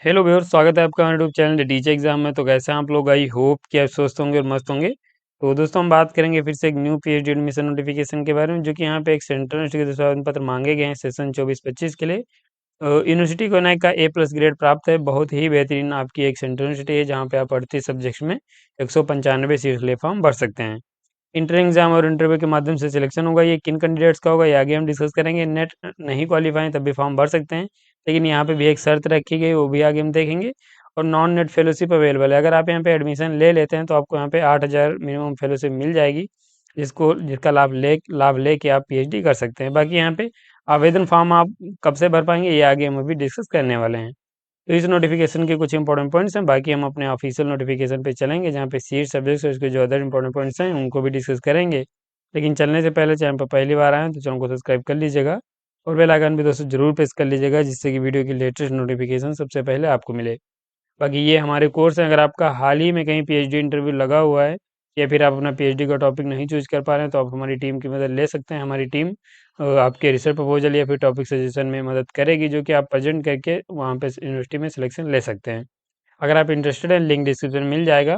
Hello viewers, स्वागत है आपका हमारे YouTube channel the teacher exam में। तो कैसे हैं आप लोग? आई होप कि आप स्वस्थ होंगे और मस्त होंगे। तो दोस्तों, हम बात करेंगे फिर से एक न्यू पीएचडी एडमिशन नोटिफिकेशन के बारे में, जो कि यहाँ पे एक सेंट्रल यूनिवर्सिटी के आवेदन पत्र मांगे गए हैं सेशन 24-25 के लिए। यूनिवर्सिटी को ना का A+ ग्रेड प्राप्त है। बहुत ही बेहतरीन आपकी एक सेंट्रल यूनिवर्सिटी है, जहाँ पे आप 38 सब्जेक्ट्स में 195 सीट ले फॉर्म भर सकते हैं। इंटर एग्जाम और इंटरव्यू के माध्यम से सिलेक्शन होगा। ये किन कैंडिडेट्स का होगा, ये आगे हम डिस्कस करेंगे। नेट नहीं क्वालिफाई तब भी फॉर्म भर सकते हैं, लेकिन यहाँ पे भी एक शर्त रखी गई, वो भी आगे हम देखेंगे। और नॉन नेट फेलोशिप अवेलेबल है। अगर आप यहाँ पे एडमिशन ले लेते हैं तो आपको यहाँ पे 8,000 मिनिमम फेलोशिप मिल जाएगी, जिसका लाभ लेके आप पीएचडी कर सकते हैं। बाकी यहाँ पे आवेदन फॉर्म आप कब से भर पाएंगे, ये आगे हम अभी डिस्कस करने वाले हैं। तो इस नोटिफिकेशन के कुछ इंपॉर्टेंट पॉइंट्स हैं। बाकी हम अपने ऑफिशियल नोटिफिकेशन पे चलेंगे, जहाँ पे सीट सब्जेक्ट्स और उसके जो अदर इंपॉर्टेंट पॉइंट्स हैं उनको भी डिस्कस करेंगे। लेकिन चलने से पहले चैनल पर पहली बार आए हैं तो चैनल को सब्सक्राइब कर लीजिएगा, और बेल आइकन भी दोस्तों जरूर प्रेस कर लीजिएगा, जिससे कि वीडियो की लेटेस्ट नोटिफिकेशन सबसे पहले आपको मिले। बाकी ये हमारे कोर्स हैं। अगर आपका हाल ही में कहीं पीएचडी इंटरव्यू लगा हुआ है, या फिर आप अपना पीएचडी का टॉपिक नहीं चूज कर पा रहे हैं, तो आप हमारी टीम की मदद ले सकते हैं। हमारी टीम आपके रिसर्च प्रपोजल या फिर टॉपिक सजेशन में मदद करेगी, जो कि आप प्रेजेंट करके वहाँ पे यूनिवर्सिटी में सिलेक्शन ले सकते हैं। अगर आप इंटरेस्टेड हैं, लिंक डिस्क्रिप्शन में मिल जाएगा।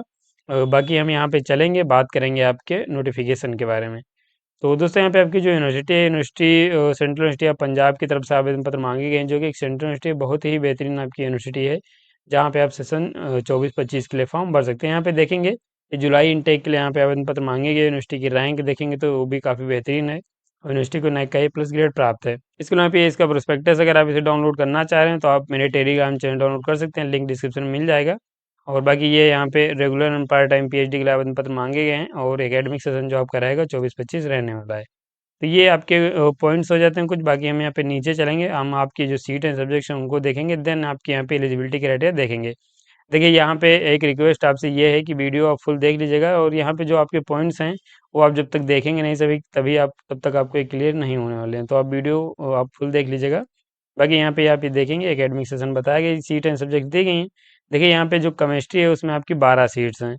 बाकी हम यहाँ पे चलेंगे, बात करेंगे आपके नोटिफिकेशन के बारे में। तो दोस्तों, यहाँ पे आपकी जो यूनिवर्सिटी है, सेंट्रल यूनिवर्सिटी ऑफ पंजाब की तरफ से आवेदन पत्र मांगे गए हैं, जो कि एक सेंट्रल यूनिवर्सिटी है। बहुत ही बेहतरीन आपकी यूनिवर्सिटी है, जहाँ पे आप सेशन 24-25 के लिए फॉर्म भर सकते हैं। यहाँ पे देखेंगे कि जुलाई इनटेक के लिए यहाँ पे आवेदन पत्र मांगे गए। यूनिवर्सिटी की रैंक देखेंगे तो वो भी काफ़ी बेहतरीन है, और यूनिवर्सिटी को NAC का A+ ग्रेड प्राप्त है। इसके अलावा पे इसका प्रोस्पेक्टस, अगर आप इसे डाउनलोड करना चाह रहे हैं तो आप मेरे टेलीग्राम चैनल डाउनलोड कर सकते हैं, लिंक डिस्क्रिप्शन में मिल जाएगा। और बाकी ये यहाँ पे regular and part time PhD के लिए आवेदन पत्र मांगे गए हैं, और एकेडमिक सेशन जो आपका रहेगा 24-25 रहने वाला है। तो ये आपके पॉइंट्स हो जाते हैं कुछ। बाकी हम यहाँ पे नीचे चलेंगे, हम आपकी जो सीट है सब्जेक्ट हैं उनको देखेंगे, देन आपके यहाँ पे एलिजिबिलिटी क्राइटेरिया देखेंगे। देखिए, यहाँ पे एक रिक्वेस्ट आपसे ये है कि वीडियो आप फुल देख लीजिएगा, और यहाँ पे जो आपके पॉइंट्स हैं वो आप जब तक देखेंगे नहीं सभी, तभी आप तब तक आपको ये क्लियर नहीं होने वाले हैं। तो आप वीडियो आप फुल देख लीजिएगा। बाकी यहाँ पे आप ये देखेंगे, एकेडमिक सेशन बताया गया, सीट एंड सब्जेक्ट दी गई हैं। देखिए, यहाँ पे जो केमिस्ट्री है उसमें आपकी 12 सीट्स हैं,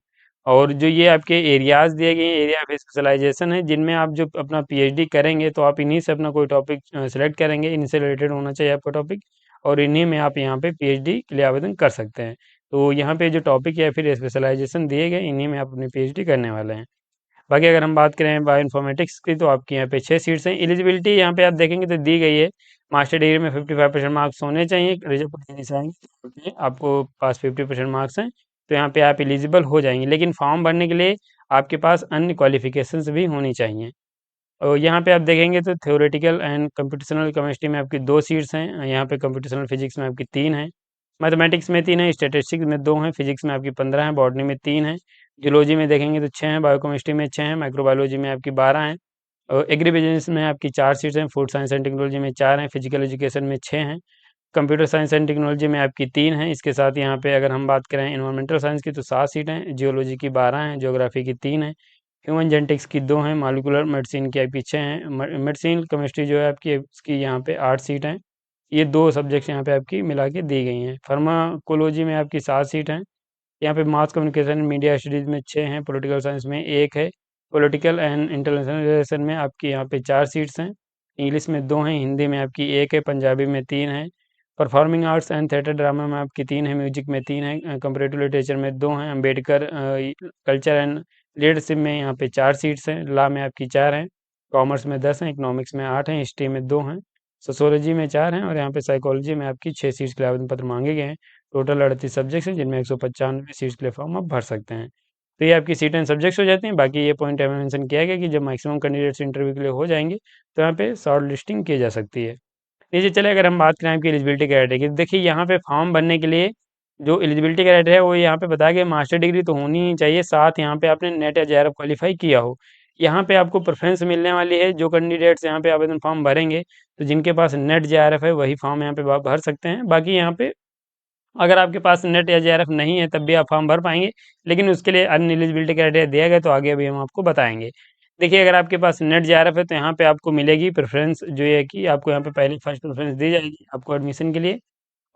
और जो ये आपके एरियाज दिए गए हैं, एरिया ऑफ स्पेशलाइजेशन है, जिनमें आप जो अपना पीएचडी करेंगे तो आप इन्हीं से अपना कोई टॉपिक सेलेक्ट करेंगे। इनसे रिलेटेड होना चाहिए आपका टॉपिक, और इन्हीं में आप यहाँ पे पीएचडी के लिए आवेदन कर सकते हैं। तो यहाँ पे जो टॉपिक या फिर स्पेशलाइजेशन दिए गए, इन्हीं में आप अपनी पीएचडी करने वाले हैं। बाकी अगर हम बात करें बायो इन्फॉर्मेटिक्स की, तो आपकी यहाँ पे 6 सीट्स हैं। एलिजिबिलिटी यहाँ पे आप देखेंगे तो दी गई है, मास्टर डिग्री में 55% मार्क्स होने चाहिए। रिजर्व आपको पास 50% मार्क्स हैं, तो यहाँ पे आप एलिजिबल हो जाएंगे। लेकिन फॉर्म भरने के लिए आपके पास अन्य क्वालिफिकेशंस भी होनी चाहिए। और यहाँ पे आप देखेंगे तो थ्योरेटिकल एंड कंप्यूटेशनल केमिस्ट्री में आपकी 2 सीट्स हैं। यहाँ पे कंप्यूटेशनल फिजिक्स में आपकी 3 हैं, मैथमेटिक्स में 3 है, स्टैटिस्टिक्स में 2 हैं, फिजिक्स में आपकी 15 हैं, बॉटनी में 3 हैं, जूलॉजी में देखेंगे तो 6 हैं, बायोकेमिस्ट्री में 6 हैं, माइक्रोबायोलॉजी में आपकी 12 हैं, और एग्री बिजनेस में आपकी 4 सीट्स हैं, फूड साइंस एंड टेक्नोलॉजी में 4 हैं, फिजिकल एजुकेशन में 6 हैं, कंप्यूटर साइंस एंड टेक्नोलॉजी में आपकी 3 हैं। इसके साथ यहाँ पे अगर हम बात करें इन्वायरमेंटल साइंस की, तो 7 सीट हैं, जियोलॉजी की 12 हैं, ज्योग्राफी की 3 हैं, ह्यूमन जेनेटिक्स की 2 हैं, मॉलिक्यूलर मेडिसिन की आपकी 6 हैं, मेडिसिन केमिस्ट्री जो है आपकी उसकी यहाँ पे 8 सीट हैं। ये 2 सब्जेक्ट्स यहाँ पे आपकी मिला के दी गई हैं। फार्माकोलॉजी में आपकी 7 सीट हैं। यहाँ पे मास कम्युनिकेशन मीडिया स्टडीज़ में 6 हैं, पॉलिटिकल साइंस में 1 है, पॉलिटिकल एंड इंटरनेशनल रिलेशन में आपकी यहाँ पे 4 सीट्स हैं, इंग्लिश में 2 हैं, हिंदी में आपकी 1 है, पंजाबी में 3 है, performing arts and theatre drama में आपकी 3 है, म्यूजिक में 3 है, कंपरेटिव लिटरेचर में 2 हैं, अम्बेडकर कल्चर एंड लीडरशिप में यहाँ पे 4 सीट्स हैं, लॉ में आपकी 4 हैं, कॉमर्स में 10 हैं, इकोनॉमिक्स में 8 हैं, हिस्ट्री में 2 हैं, सोशोलॉजी में 4 हैं, और यहाँ पे साइकोलॉजी में आपकी 6 सीट्स के लिए आवेदन पत्र मांगे गए हैं। टोटल 38 सब्जेक्ट्स हैं, जिनमें 195 सीट्स के लिए फॉर्म आप भर सकते हैं। तो ये आपकी सीट एंड सब्जेक्ट्स हो जाती हैं। बाकी ये पॉइंट हमें मेंशन किया गया कि जब मैक्सिमम कैंडिडेट्स इंटरव्यू के लिए हो जाएंगे, तो यहाँ पे शॉर्ट लिस्टिंग की जा सकती है। नीचे चले, अगर हम बात करें आपकी एलिजिबिलिटी क्राइटेरिया की, देखिए यहाँ पे फॉर्म भरने के लिए जो एलिजिबिलिटी क्राइटेरिया है वो यहाँ पे बताया गया, मास्टर डिग्री तो होनी ही चाहिए, साथ यहाँ पे आपने नेट या जेआरएफ क्वालिफाई किया हो। यहाँ पे आपको प्रेफरेंस मिलने वाली है। जो कैंडिडेट्स यहाँ पे आवेदन फॉर्म भरेंगे, तो जिनके पास नेट जेआरएफ है वही फॉर्म यहाँ पे भर सकते हैं। बाकी यहाँ पे अगर आपके पास नेट या जेआरएफ नहीं है, तब भी आप फॉर्म भर पाएंगे, लेकिन उसके लिए अन्य एलिजिबिलिटी क्राइटेरिया दिया गया, तो आगे अभी हम आपको बताएंगे। देखिए, अगर आपके पास नेट जेआरएफ है तो यहाँ पे आपको मिलेगी प्रेफरेंस, जो है कि आपको यहाँ पे पहले फर्स्ट प्रेफरेंस दी जाएगी आपको एडमिशन के लिए।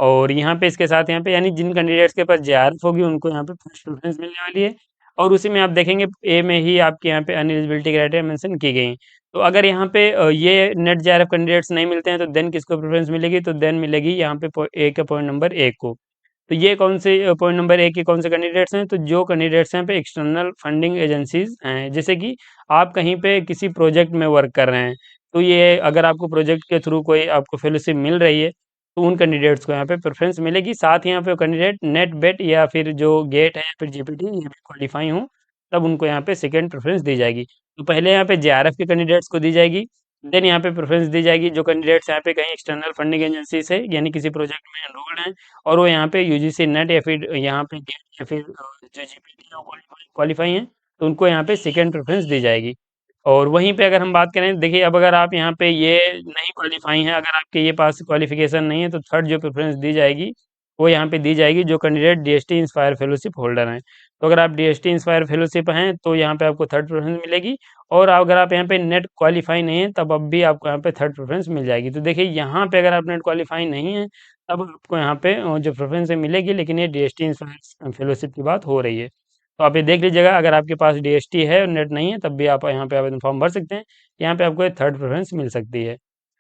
और यहाँ पे इसके साथ यहाँ पे यानी जिन कैंडिडेट्स के पास जेआरएफ होगी उनको यहाँ पे फर्स्ट प्रेफरेंस मिलने वाली है। और उसी में आप देखेंगे ए में ही आपके यहाँ पे अनएलिजिबिलिटी क्राइटेरिया मेंशन की गई हैं। तो अगर यहाँ पे ये नेट जेआरएफ कैंडिडेट्स नहीं मिलते हैं, तो देन किसको प्रेफरेंस मिलेगी? तो देन मिलेगी यहाँ पे ए का पॉइंट नंबर 1 को। तो ये कौन से पॉइंट नंबर 1 के कौन से कैंडिडेट्स हैं, तो जो कैंडिडेट्स हैं पे एक्सटर्नल फंडिंग एजेंसीज हैं, जैसे कि आप कहीं पे किसी प्रोजेक्ट में वर्क कर रहे हैं, तो ये अगर आपको प्रोजेक्ट के थ्रू कोई आपको फेलोशिप मिल रही है, तो उन कैंडिडेट्स को यहाँ पे प्रेफरेंस मिलेगी। साथ ही यहाँ पे कैंडिडेट नेट बेट या फिर जो गेट है या फिर जीपीटी ये भी क्वालिफाई हो, तब उनको यहाँ पे सेकेंड प्रेफरेंस दी जाएगी। तो पहले यहाँ पे जेआरएफ के कैंडिडेट्स को दी जाएगी, देन यहाँ पे प्रेफरेंस दी जाएगी जो कैंडिडेट्स यहाँ पे कहीं एक्सटर्नल फंडिंग एजेंसी से यानी किसी प्रोजेक्ट में एनरोल्ड हैं और वो यहाँ पे यूजीसी नेट या फिर यहाँ पे गेट या फिर जो जीपीटी क्वालिफाई हैं, तो उनको यहाँ पे सेकेंड प्रेफरेंस दी जाएगी। और वहीं पे अगर हम बात करें, देखिए अब अगर आप यहाँ पे ये नहीं क्वालिफाई हैं, अगर आपके ये पास क्वालिफिकेशन नहीं है, तो थर्ड जो प्रेफरेंस दी जाएगी वो यहाँ पे दी जाएगी जो candidate DST inspire fellowship holder हैं। तो अगर आप डीएसटी इंस्पायर फेलोशिप हैं तो यहाँ पे आपको थर्ड प्रेफरेंस मिलेगी, और अगर आप यहाँ पे नेट क्वालिफाई नहीं है तब अब भी आपको यहाँ पे थर्ड प्रेफरेंस मिल जाएगी। तो देखिए यहाँ पे अगर आप नेट क्वालिफाई नहीं है तब आपको यहाँ पे जो प्रेफरेंस मिलेगी, लेकिन ये डीएसटी इंस्पायर फेलोशिप की बात हो रही है। तो आप ये देख लीजिएगा, अगर आपके पास डीएसटी है और नेट नहीं है तब भी आप यहाँ पे आवेदन फॉर्म भर सकते हैं, यहाँ पे आपको थर्ड प्रेफरेंस मिल सकती है।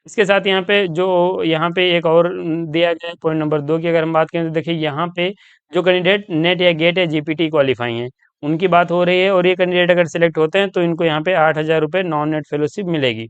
इसके साथ यहाँ पे जो यहाँ पे एक और दिया गया है पॉइंट नंबर 2 की अगर हम बात करें, तो देखिए यहाँ पे जो कैंडिडेट नेट या गेट या जीपीटी क्वालिफाई हैं उनकी बात हो रही है, और ये कैंडिडेट अगर सिलेक्ट होते हैं तो इनको यहाँ पे 8,000 रुपये नॉन नेट फेलोशिप मिलेगी।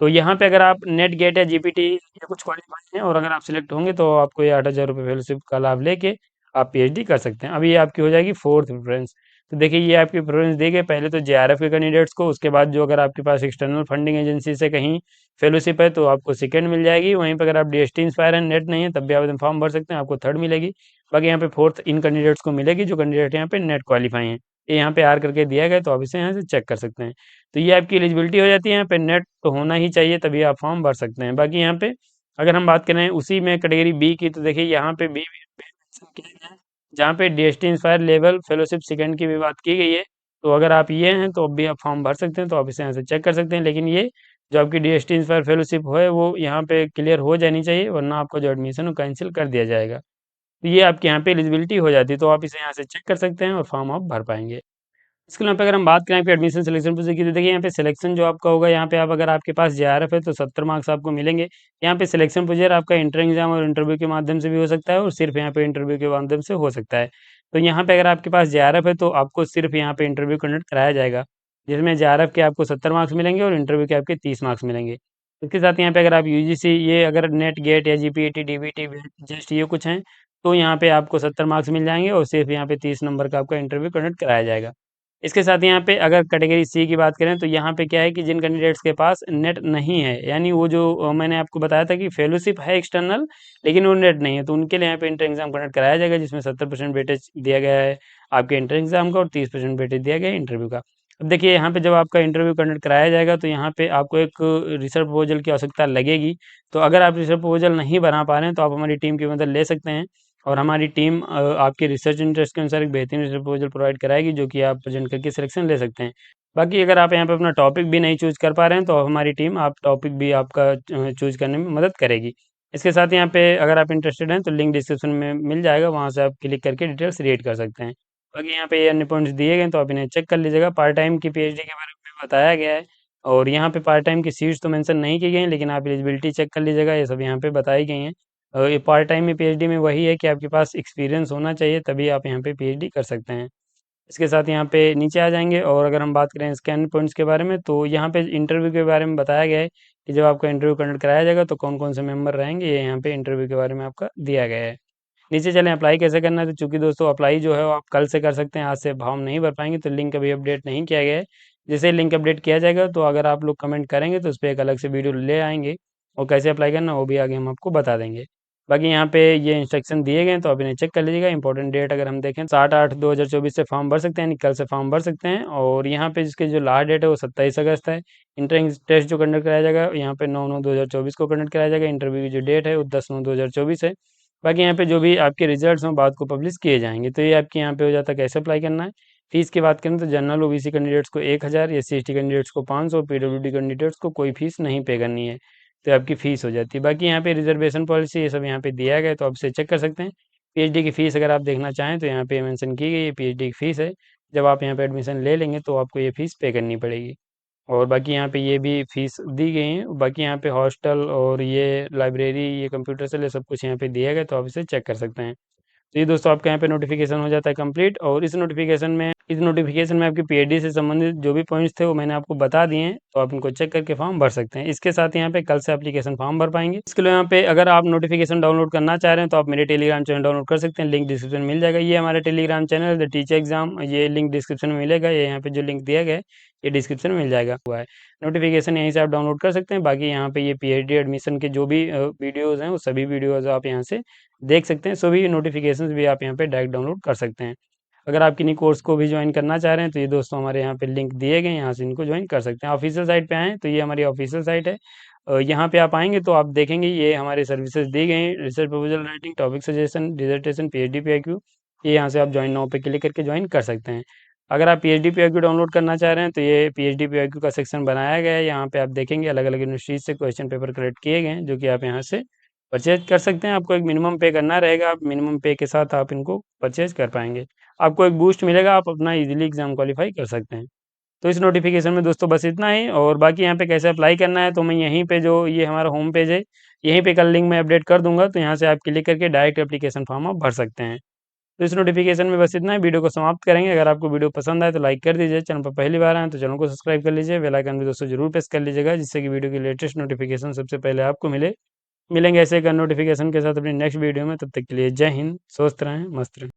तो यहाँ पे अगर आप नेट गेट या जीपीटी या कुछ क्वालिफाई हैं और अगर आप सिलेक्ट होंगे तो आपको ये 8,000 रुपये फेलोशिप का लाभ लेके आप पीएचडी कर सकते हैं। अभी ये आपकी हो जाएगी फोर्थ प्रेफरेंस। तो देखिए ये आपकी प्रेफरेंस दी गई पहले तो जेआरएफ के कैंडिडेट्स को, उसके बाद जो अगर आपके पास एक्सटर्नल फंडिंग एजेंसी से कहीं फेलोशिप है तो आपको सेकंड मिल जाएगी। वहीं पर अगर आप डीएसटी इंस्पायर एंड नेट नहीं है तब भी आवेदन फॉर्म भर सकते हैं, आपको थर्ड मिलेगी। बाकी यहाँ पे फोर्थ इन कैंडिडेट्स को मिलेगी जो कैंडिडेट यहाँ पे नेट क्वालिफाई हैं। ये यहाँ पे आर करके दिया गया, तो आप इसे यहाँ से चेक कर सकते हैं। तो ये आपकी एलिजिबिलिटी हो जाती है, यहाँ पे नेट तो होना ही चाहिए तभी आप फॉर्म भर सकते हैं। बाकी यहाँ पे अगर हम बात करें उसी में कैटेगरी बी की, तो देखिए यहाँ पे बी मेंशन किया गया है जहाँ पे DST inspire level fellowship second की भी बात की गई है। तो अगर आप ये हैं तो अब भी आप फॉर्म भर सकते हैं, तो आप इसे यहाँ से चेक कर सकते हैं। लेकिन ये जो आपकी डीएसटी इंस्पायर फेलोशिप है वो यहाँ पे क्लियर हो जानी चाहिए, वरना आपका जो एडमिशन वो कैंसिल कर दिया जाएगा। तो ये आपके यहाँ पे एलिजिबिलिटी हो जाती है, तो आप इसे यहाँ से चेक कर सकते हैं और फॉर्म आप भर पाएंगे। इसके अलावा अगर हम बात करें आपके एडमिशन सिलेक्शन प्रोसेस की, तो देखिए यहाँ पे सिलेक्शन जो आपका होगा, यहाँ पे आप अगर आपके पास जेआरएफ है तो 70 मार्क्स आपको मिलेंगे। यहाँ पे सिलेक्शन प्रोसीजर आपका इंटर एग्जाम और इंटरव्यू के माध्यम से भी हो सकता है, और सिर्फ यहाँ पे इंटरव्यू के माध्यम से हो सकता है। तो यहाँ पे अगर आपके पास जेआरएफ है तो आपको सिर्फ यहाँ पे इंटरव्यू कंडक्ट कराया जाएगा, जिसमें जेआरएफ के आपको 70 मार्क्स मिलेंगे और इंटरव्यू के आपके 30 मार्क्स मिलेंगे। इसके साथ यहाँ पे अगर आप यूजीसी ये अगर नेट गेट या जीपीईटी डीबीटी जस्ट ये कुछ हैं, तो यहाँ पे आपको 70 मार्क्स मिल जाएंगे और सिर्फ यहाँ पे 30 नंबर का आपका इंटरव्यू कंडक्ट कराया जाएगा। इसके साथ यहाँ पे अगर कैटेगरी सी की बात करें, तो यहाँ पे क्या है कि जिन कैंडिडेट्स के पास नेट नहीं है, यानी वो जो मैंने आपको बताया था कि फेलोशिप है एक्सटर्नल लेकिन वो नेट नहीं है, तो उनके लिए यहाँ पे इंटर एग्जाम कंडक्ट कराया जाएगा, जिसमें 70% वेटेज दिया गया है आपके इंटर एग्जाम का और 30% वेटेज दिया गया है इंटरव्यू का। अब देखिए यहाँ पे जब आपका इंटरव्यू कंडक्ट कराया जाएगा तो यहाँ पे आपको एक रिसर्च प्रपोजल की आवश्यकता लगेगी। तो अगर आप रिसर्च प्रपोजल नहीं बना पा रहे हैं तो आप हमारी टीम की मदद ले सकते हैं, और हमारी टीम आपके रिसर्च इंटरेस्ट के अनुसार एक बेहतरीन रिसर्च प्रपोजल प्रोवाइड कराएगी, जो कि आप प्रेजेंट करके सिलेक्शन ले सकते हैं। बाकी अगर आप यहाँ पे अपना टॉपिक भी नहीं चूज कर पा रहे हैं तो हमारी टीम आप टॉपिक भी आपका चूज करने में मदद करेगी। इसके साथ यहाँ पे अगर आप इंटरेस्टेड हैं तो लिंक डिस्क्रिप्शन में मिल जाएगा, वहाँ से आप क्लिक करके डिटेल्स रीड कर सकते हैं। बाकी यहाँ पे ये अन्य पॉइंट्स दिए गए तो आप इन्हें चेक कर लीजिएगा। पार्ट टाइम की पीएचडी के बारे में बताया गया है, और यहाँ पे पार्ट टाइम की सीट्स तो मेंशन नहीं की गई हैं, लेकिन आप एलिजिबिलिटी चेक कर लीजिएगा, ये सब यहाँ पे बताई गई हैं। ये पार्ट टाइम में पीएचडी में वही है कि आपके पास एक्सपीरियंस होना चाहिए तभी आप यहाँ पे पीएचडी कर सकते हैं। इसके साथ यहाँ पे नीचे आ जाएंगे, और अगर हम बात करें स्कैन पॉइंट्स के बारे में, तो यहाँ पे इंटरव्यू के बारे में बताया गया है कि जब आपका इंटरव्यू कंडक्ट कराया जाएगा तो कौन कौन से मेंबर रहेंगे, ये यहाँ पे इंटरव्यू के बारे में आपका दिया गया है। नीचे चलें अप्लाई कैसे करना है, तो चूंकि दोस्तों अप्लाई जो है वो आप कल से कर सकते हैं, आज से फॉर्म नहीं भर पाएंगे, तो लिंक अभी अपडेट नहीं किया गया है। जैसे लिंक अपडेट किया जाएगा तो अगर आप लोग कमेंट करेंगे तो उस पर एक अलग से वीडियो ले आएंगे, और कैसे अप्लाई करना वो भी आगे हम आपको बता देंगे। बाकी यहाँ पे ये इंस्ट्रक्शन दिए गए हैं तो आप इन्हें चेक कर लीजिएगा। इंपॉर्टेंट डेट अगर हम देखें 7/8/2024 से फॉर्म भर सकते हैं, यानी कल से फॉर्म भर सकते हैं, और यहाँ पे जिसके जो लास्ट डेट है वो 27 अगस्त है। इंट्रेंस टेस्ट जो कंडक्ट कराया जाएगा यहाँ पे 9/9/2024 को कंडक्ट कराया जाएगा। इंटरव्यू की जो डेट है वो 10/9/2024 है। बाकी यहाँ पे जो भी आपके रिजल्ट्स हैं बाद को पब्लिश किए जाएंगे। तो ये आपके यहाँ पे हो जाता है कैसे अप्लाई करना है। फीस की बात करें तो जनरल ओबीसी कैंडिडेट्स को 1,000, SC/ST कैंडिडेट्स को 500, पीडब्ल्यूडी कैंडिडेट्स को कोई फीस नहीं पे करनी है, तो आपकी फ़ीस हो जाती है। बाकी यहाँ पे रिजर्वेशन पॉलिसी ये सब यहाँ पे दिया गया है, तो आप इसे चेक कर सकते हैं। पीएचडी की फ़ीस अगर आप देखना चाहें तो यहाँ पे मेंशन की गई है, पीएचडी की फ़ीस है। जब आप यहाँ पे एडमिशन ले लेंगे तो आपको ये फ़ीस पे करनी पड़ेगी। और बाकी यहाँ पे ये भी फ़ीस दी गई है। बाकी यहाँ पे हॉस्टल और ये लाइब्रेरी, ये कंप्यूटर सेल, ये सब कुछ यहाँ पे दिया गया है, तो आप इसे चेक कर सकते हैं। तो ये दोस्तों आपका यहाँ पे नोटिफिकेशन हो जाता है कंप्लीट, और इस नोटिफिकेशन में आपकी पीएचडी से संबंधित जो भी पॉइंट्स थे वो मैंने आपको बता दिए हैं, तो आप इनको चेक करके फॉर्म भर सकते हैं। इसके साथ यहाँ पे कल से एप्लीकेशन फॉर्म भर पाएंगे। इसके लिए यहाँ पे अगर आप नोटिफिकेशन डाउनलोड करना चाह रहे हैं तो आप मेरे टेलीग्राम चैनल डाउनलोड कर सकते हैं, लिंक डिस्क्रिप्शन में मिल जाएगा। ये हमारा Telegram channel the teacher exam, ये लिंक डिस्क्रिप्शन में मिलेगा। ये यहाँ पे जो लिंक दिया गया है ये डिस्क्रिप्शन में मिल जाएगा हुआ है। नोटिफिकेशन यहीं से आप डाउनलोड कर सकते हैं। बाकी यहाँ पे ये पीएचडी एडमिशन के जो भी वीडियोज़ हैं वो सभी वीडियोज़ आप यहाँ से देख सकते हैं। सभी नोटिफिकेशंस भी आप यहाँ पे डायरेक्ट डाउनलोड कर सकते हैं। अगर आप किन्हीं कोर्स को भी ज्वाइन करना चाह रहे हैं तो ये दोस्तों हमारे यहाँ पे लिंक दिए गए हैं, यहाँ से इनको ज्वाइन कर सकते हैं। ऑफिशियल साइट पे आएँ तो ये हमारी ऑफिशियल साइट है। यहाँ पे आप आएँगे तो आप देखेंगे ये हमारी सर्विसेज दी गई हैं, research proposal writing, topic suggestion, dissertation, PhD PIQ. ये यहाँ से आप ज्वाइन नाउ पे क्लिक करके ज्वाइन कर सकते हैं। अगर आप पीएचडी पीआईक्यू डाउनलोड करना चाह रहे हैं तो ये पीएचडी पीआईक्यू का सेक्शन बनाया गया है। यहाँ पे आप देखेंगे अलग-अलग यूनिवर्सिटीज़ से क्वेश्चन पेपर कलेक्ट किए गए हैं, जो कि आप यहाँ से परचेज़ कर सकते हैं। आपको एक मिनिमम पे करना रहेगा, आप मिनिमम पे के साथ आप इनको परचेज़ कर पाएँगे। आपको एक बूस्ट मिलेगा, आप अपना ईज़िली एग्ज़ाम क्वालीफाई कर सकते हैं। तो इस नोटिफ़िकेशन में दोस्तों बस इतना ही, और बाकी यहाँ पे कैसे अप्लाई करना है तो मैं यहीं पे जो ये हमारा होम पेज है, यहीं पे कल लिंक मैं अपडेट कर दूँगा, तो यहाँ से आप क्लिक करके डायरेक्ट एप्लीकेशन फॉर्म आप भर सकते हैं। तो इस नोटिफ़िकेशन में बस इतना ही, वीडियो को समाप्त करेंगे। अगर आपको वीडियो पसंद आए तो लाइक कर दीजिए, चैनल पर पहली बार आए हैं तो चैनल को सब्सक्राइब कर लीजिए, बेल आइकन भी दोस्तों ज़रूर प्रेस कर लीजिएगा, जिससे कि वीडियो की लेटेस्ट नोटिफ़िकेशन सबसे पहले आपको मिले। मिलेंगे ऐसे एक नोटिफ़िकेशन के साथ अपनी नेक्स्ट वीडियो में, तब तक के लिए जय हिंद, स्वस्थ रहें, मस्त रहें।